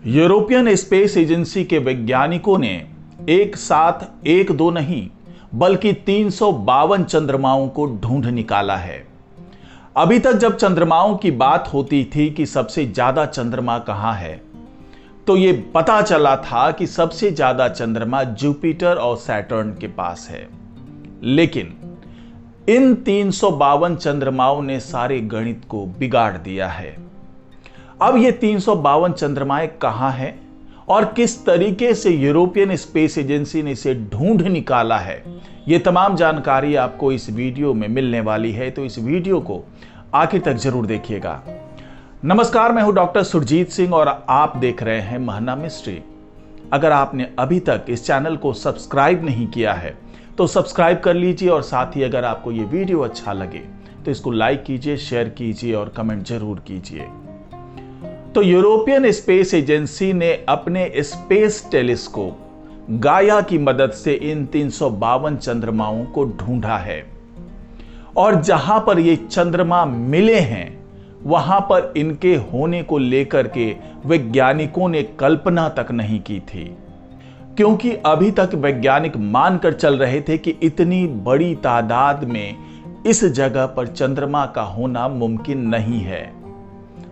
European space agency के वैज्ञानिकों ने एक साथ एक दो नहीं बल्कि 352 चंद्रमाओं को ढूंढ निकाला है। अभी तक जब चंद्रमाओं की बात होती थी कि सबसे ज्यादा चंद्रमा कहां है, तो यह पता चला था कि सबसे ज्यादा चंद्रमा जुपिटर और सैटर्न के पास है। लेकिन इन 352 चंद्रमाओं ने सारे गणित को बिगाड़ दिया है। अब ये 352 चंद्रमाएं कहां हैं और किस तरीके से यूरोपियन स्पेस एजेंसी ने इसे ढूंढ निकाला है, ये तमाम जानकारी आपको इस वीडियो में मिलने वाली है, तो इस वीडियो को आखिर तक जरूर देखिएगा। नमस्कार, मैं हूं डॉक्टर सुरजीत सिंह और आप देख रहे हैं महना मिस्ट्री। अगर आपने अभी तक इस चैनल को सब्सक्राइब नहीं किया है तो सब्सक्राइब कर लीजिए और साथ ही अगर आपको ये वीडियो अच्छा लगे तो इसको लाइक कीजिए, शेयर कीजिए और कमेंट जरूर कीजिए। तो यूरोपियन स्पेस एजेंसी ने अपने स्पेस टेलीस्कोप गाया की मदद से इन 352 चंद्रमाओं को ढूंढा है और जहां पर ये चंद्रमा मिले हैं वहां पर इनके होने को लेकर के वैज्ञानिकों ने कल्पना तक नहीं की थी, क्योंकि अभी तक वैज्ञानिक मानकर चल रहे थे कि इतनी बड़ी तादाद में इस जगह पर चंद्रमा का होना मुमकिन नहीं है।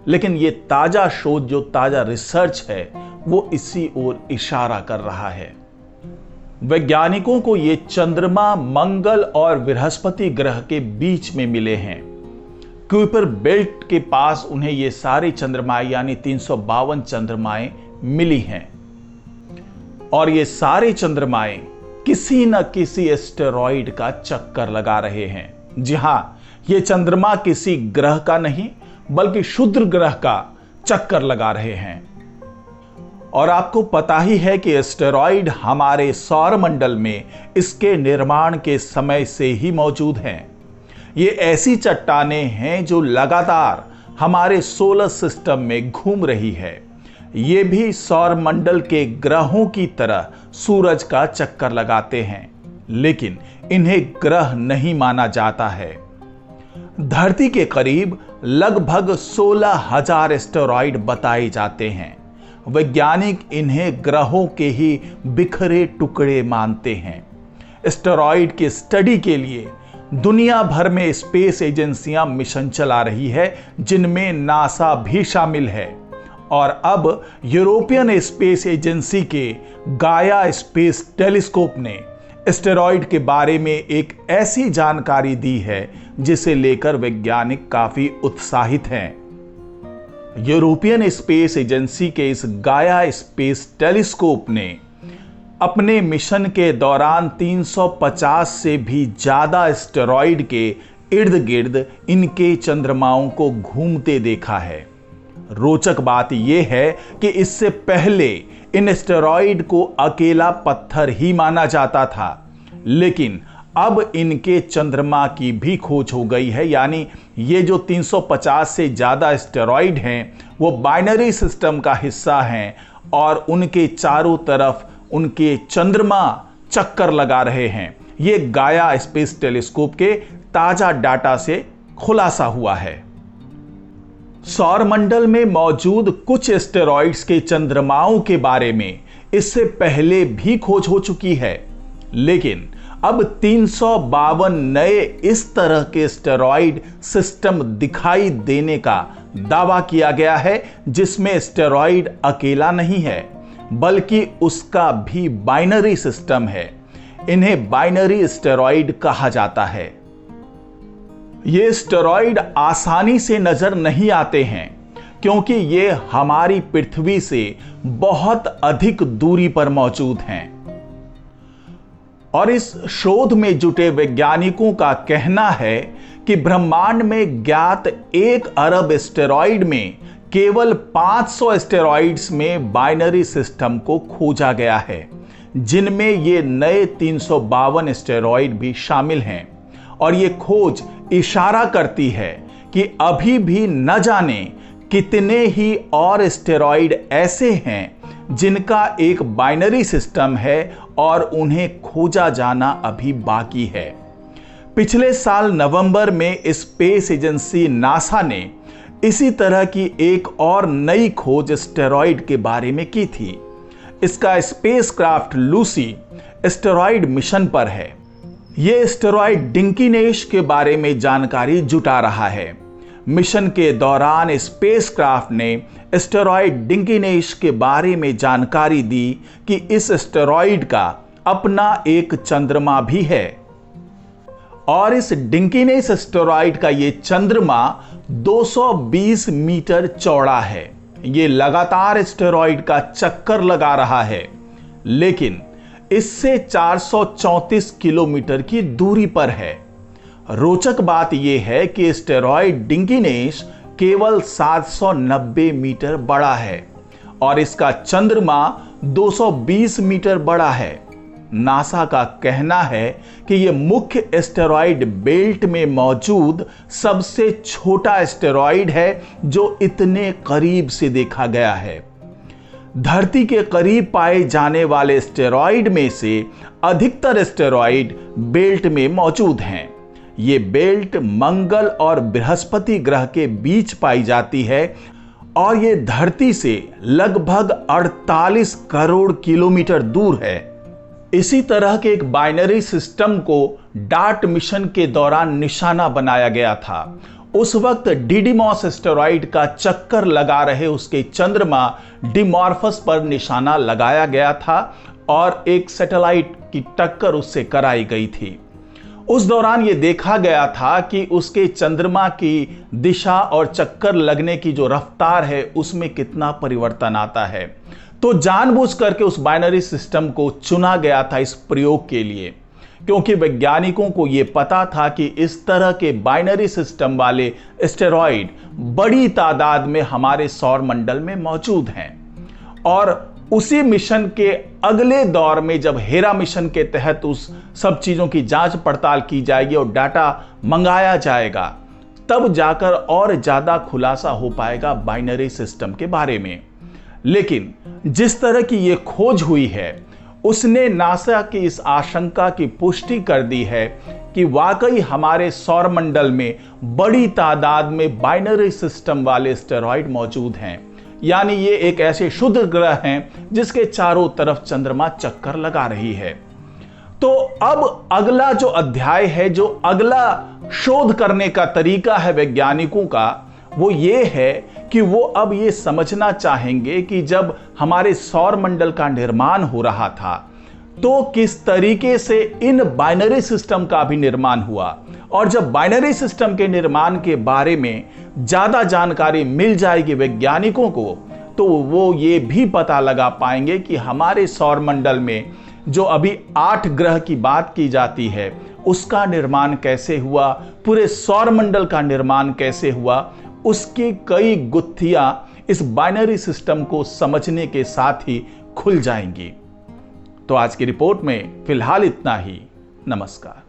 लेकिन ये ताजा शोध, जो ताजा रिसर्च है, वो इसी ओर इशारा कर रहा है। वैज्ञानिकों को ये चंद्रमा मंगल और बृहस्पति ग्रह के बीच में मिले हैं। क्यूपर बेल्ट के पास उन्हें ये सारे चंद्रमाएं यानी 352 चंद्रमाएं मिली हैं और ये सारे चंद्रमाएं किसी न किसी एस्टेरॉइड का चक्कर लगा रहे हैं। जी हां, ये चंद्रमा किसी ग्रह का नहीं बल्कि क्षुद्र ग्रह का चक्कर लगा रहे हैं। और आपको पता ही है कि एस्टेरॉइड हमारे सौर मंडल में इसके निर्माण के समय से ही मौजूद हैं। ये ऐसी चट्टानें हैं जो लगातार हमारे सोलर सिस्टम में घूम रही है। ये भी सौर मंडल के ग्रहों की तरह सूरज का चक्कर लगाते हैं, लेकिन इन्हें ग्रह नहीं माना जाता है। धरती के करीब लगभग 16,000 एस्टेरॉइड बताए जाते हैं। वैज्ञानिक इन्हें ग्रहों के ही बिखरे टुकड़े मानते हैं। एस्टेरॉइड की स्टडी के लिए दुनिया भर में स्पेस एजेंसियां मिशन चला रही है, जिनमें नासा भी शामिल है। और अब यूरोपियन स्पेस एजेंसी के गाया स्पेस टेलीस्कोप ने एस्टेरॉइड के बारे में एक ऐसी जानकारी दी है जिसे लेकर वैज्ञानिक काफी उत्साहित हैं। यूरोपियन स्पेस एजेंसी के इस गाया स्पेस टेलीस्कोप ने अपने मिशन के दौरान 350 से भी ज्यादा एस्टेरॉइड के इर्द गिर्द इनके चंद्रमाओं को घूमते देखा है। रोचक बात यह है कि इससे पहले इन एस्टेरॉइड को अकेला पत्थर ही माना जाता था, लेकिन अब इनके चंद्रमा की भी खोज हो गई है। यानी ये जो 350 से ज्यादा एस्टेरॉइड हैं वो बाइनरी सिस्टम का हिस्सा हैं और उनके चारों तरफ उनके चंद्रमा चक्कर लगा रहे हैं। ये गाया स्पेस टेलीस्कोप के ताजा डाटा से खुलासा हुआ है। सौर मंडल में मौजूद कुछ एस्टेरॉइड्स के चंद्रमाओं के बारे में इससे पहले भी खोज हो चुकी है, लेकिन अब 352 नए इस तरह के एस्टेरॉइड सिस्टम दिखाई देने का दावा किया गया है, जिसमें एस्टेरॉइड अकेला नहीं है बल्कि उसका भी बाइनरी सिस्टम है। इन्हें बाइनरी एस्टेरॉइड कहा जाता है। ये एस्टेरॉइड आसानी से नजर नहीं आते हैं क्योंकि ये हमारी पृथ्वी से बहुत अधिक दूरी पर मौजूद हैं। और इस शोध में जुटे वैज्ञानिकों का कहना है कि ब्रह्मांड में ज्ञात 1 अरब एस्टेरॉइड में केवल 500 एस्टेरॉइड्स में बाइनरी सिस्टम को खोजा गया है, जिनमें ये नए 352 एस्टेरॉइड भी शामिल हैं। और ये खोज इशारा करती है कि अभी भी न जाने कितने ही और एस्टेरॉइड ऐसे हैं जिनका एक बाइनरी सिस्टम है और उन्हें खोजा जाना अभी बाकी है। पिछले साल नवंबर में स्पेस एजेंसी नासा ने इसी तरह की एक और नई खोज एस्टेरॉयड के बारे में की थी। इसका स्पेसक्राफ्ट लूसी एस्टेरॉयड मिशन पर है। यह एस्टेरॉयड डिंकीनेश के बारे में जानकारी जुटा रहा है। मिशन के दौरान स्पेसक्राफ्ट ने एस्टेरॉयड डिंकीनेश के बारे में जानकारी दी कि इस एस्टेरॉयड का अपना एक चंद्रमा भी है और इस डिंकीनेश एस्टेरॉयड का यह चंद्रमा 220 मीटर चौड़ा है। यह लगातार एस्टेरॉयड का चक्कर लगा रहा है, लेकिन इससे 434 किलोमीटर की दूरी पर है। रोचक बात यह है कि एस्टेरॉयड डिंकीनेश केवल 790 मीटर बड़ा है और इसका चंद्रमा 220 मीटर बड़ा है। नासा का कहना है कि यह मुख्य एस्टेरॉयड बेल्ट में मौजूद सबसे छोटा एस्टेरॉयड है जो इतने करीब से देखा गया है। धरती के करीब पाए जाने वाले एस्टेरॉयड में से अधिकतर एस्टेरॉयड बेल्ट में मौजूद हैं। ये बेल्ट मंगल और बृहस्पति ग्रह के बीच पाई जाती है और ये धरती से लगभग 48 करोड़ किलोमीटर दूर है। इसी तरह के एक बाइनरी सिस्टम को डार्ट मिशन के दौरान निशाना बनाया गया था। उस वक्त डिडिमॉस एस्टेरॉयड का चक्कर लगा रहे उसके चंद्रमा डिमॉर्फस पर निशाना लगाया गया था और एक सैटेलाइट की टक्कर उससे कराई गई थी। उस दौरान यह देखा गया था कि उसके चंद्रमा की दिशा और चक्कर लगने की जो रफ्तार है उसमें कितना परिवर्तन आता है। तो जानबूझ करके उस बाइनरी सिस्टम को चुना गया था इस प्रयोग के लिए, क्योंकि वैज्ञानिकों को यह पता था कि इस तरह के बाइनरी सिस्टम वाले एस्टेरॉयड बड़ी तादाद में हमारे सौर मंडल में मौजूद हैं। और उसी मिशन के अगले दौर में जब हेरा मिशन के तहत उस सब चीजों की जांच पड़ताल की जाएगी और डाटा मंगाया जाएगा, तब जाकर और ज्यादा खुलासा हो पाएगा बाइनरी सिस्टम के बारे में। लेकिन जिस तरह की यह खोज हुई है उसने नासा की इस आशंका की पुष्टि कर दी है कि वाकई हमारे सौर मंडल में बड़ी तादाद में बाइनरी सिस्टम वाले एस्टेरॉयड मौजूद हैं। यानी ये एक ऐसे शुद्ध ग्रह हैं जिसके चारों तरफ चंद्रमा चक्कर लगा रही है। तो अब अगला जो अध्याय है, जो अगला शोध करने का तरीका है वैज्ञानिकों का, वो ये है कि वो अब ये समझना चाहेंगे कि जब हमारे सौर मंडल का निर्माण हो रहा था तो किस तरीके से इन बाइनरी सिस्टम का भी निर्माण हुआ, और जब बाइनरी सिस्टम के निर्माण के बारे में ज्यादा जानकारी मिल जाएगी वैज्ञानिकों को, तो वो ये भी पता लगा पाएंगे कि हमारे सौर मंडल में जो अभी 8 ग्रह की बात की जाती है उसका निर्माण कैसे हुआ, पूरे सौर मंडल का निर्माण कैसे हुआ, उसकी कई गुत्थियां इस बाइनरी सिस्टम को समझने के साथ ही खुल जाएंगी। तो आज की रिपोर्ट में फिलहाल इतना ही। नमस्कार।